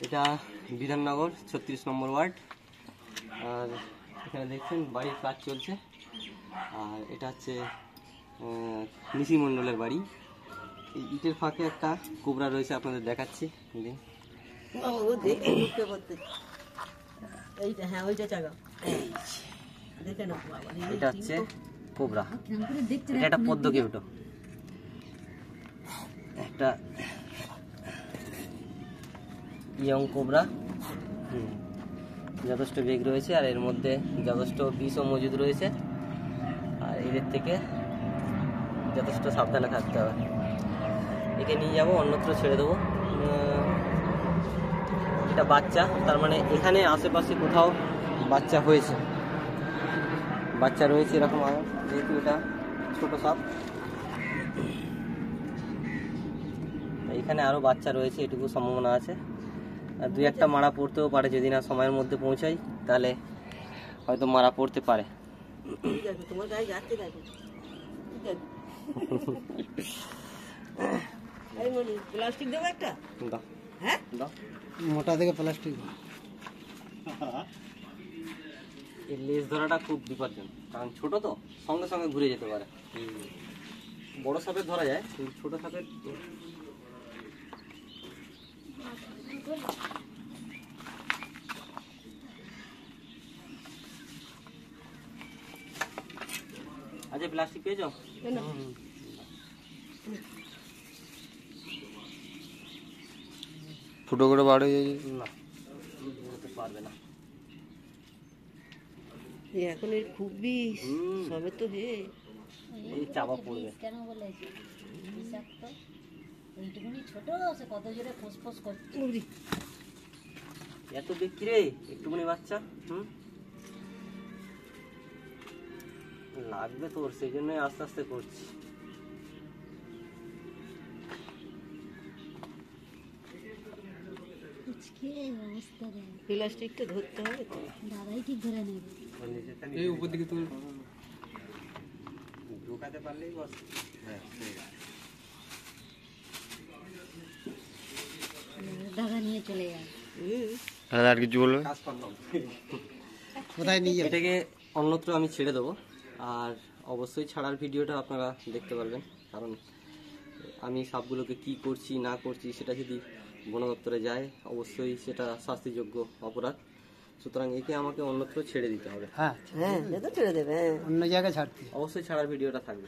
এটা বিধাননগর 36 নম্বর ওয়ার্ড। আর এখানে দেখছেন বাড়ির কাজ চলছে। আর এটা হচ্ছে নিশি মণ্ডলের বাড়ি। এই ইটের ফাঁকে একটা কোবরা রয়েছে, আপনাদের দেখাচ্ছি। এটা হচ্ছে কোবরা, এটা একটা পদ্মকেউটো, একটা ইয়ং কোবরা। যথেষ্ট বেগ রয়েছে আর এর মধ্যে যথেষ্ট বিষও মজুদ রয়েছে। আর এদের থেকে যথেষ্ট সাবধানে থাকতে হবে। একে নিয়ে যাবো, অন্যত্র ছেড়ে দেবো। এটা বাচ্চা, তার মানে এখানে আশেপাশে কোথাও বাচ্চা হয়েছে, বাচ্চা রয়েছে এরকম। যেহেতু এটা ছোট সাপ, এখানে আরও বাচ্চা রয়েছে, এটুকু সম্ভাবনা আছে। আর দুই একটা মারা পড়তেও পারে, যদি না সময়ের মধ্যে পৌঁছাই তাহলে হয়তো মারা পড়তে পারে। প্লাস্টিক দেবো একটা, হ্যাঁ মোটা থেকে প্লাস্টিক। এই লেজ ধরাটা খুব বিপজ্জনক, কারণ ছোট তো সঙ্গে সঙ্গে ঘুরে যেতে পারে। বড় সাপের ধরা যায়, কিন্তু ছোট সাপের আচ্ছা প্লাস্টিক পেয়েছো? ফুটো করে বার হয়ে যায় না, পারবে না এখন। এর খুবই সবে তো হে এই চাপা পড়বে। কেন বলেছে বিষাক্ত? এইটুকুনি ছোট, সে কত জোরে ফুসফুস করছে। এত বিক্রি রে, একটুখানি বাচ্চা। লাগবে তোর, সেই জন্যই আস্তে আস্তে করছি। প্লাস্টিকটা ধরতে হবে তো, দাদাই ঠিক ধরে নেবে। এই উপর দিকে তুমি ঢোকাতে পারলেই বস। দাদা নিয়ে চলে যায়। আর কিছু বলবে? কোথায় নিয়ে যাবে? এটাকে অন্যত্র আমি ছেড়ে দেবো। আর অবশ্যই ছাড়ার ভিডিওটা আপনারা দেখতে পারবেন, কারণ আমি সাপগুলোকে কি করছি না করছি সেটা যদি বন দপ্তরে যায় অবশ্যই সেটা শাস্তিযোগ্য অপরাধ। সুতরাং একে আমাকে অন্যত্র ছেড়ে দিতে হবে। হ্যাঁ, ছেড়ে দেবে, অন্য জায়গায় ছাড়তে। অবশ্যই ছাড়ার ভিডিওটা থাকবে।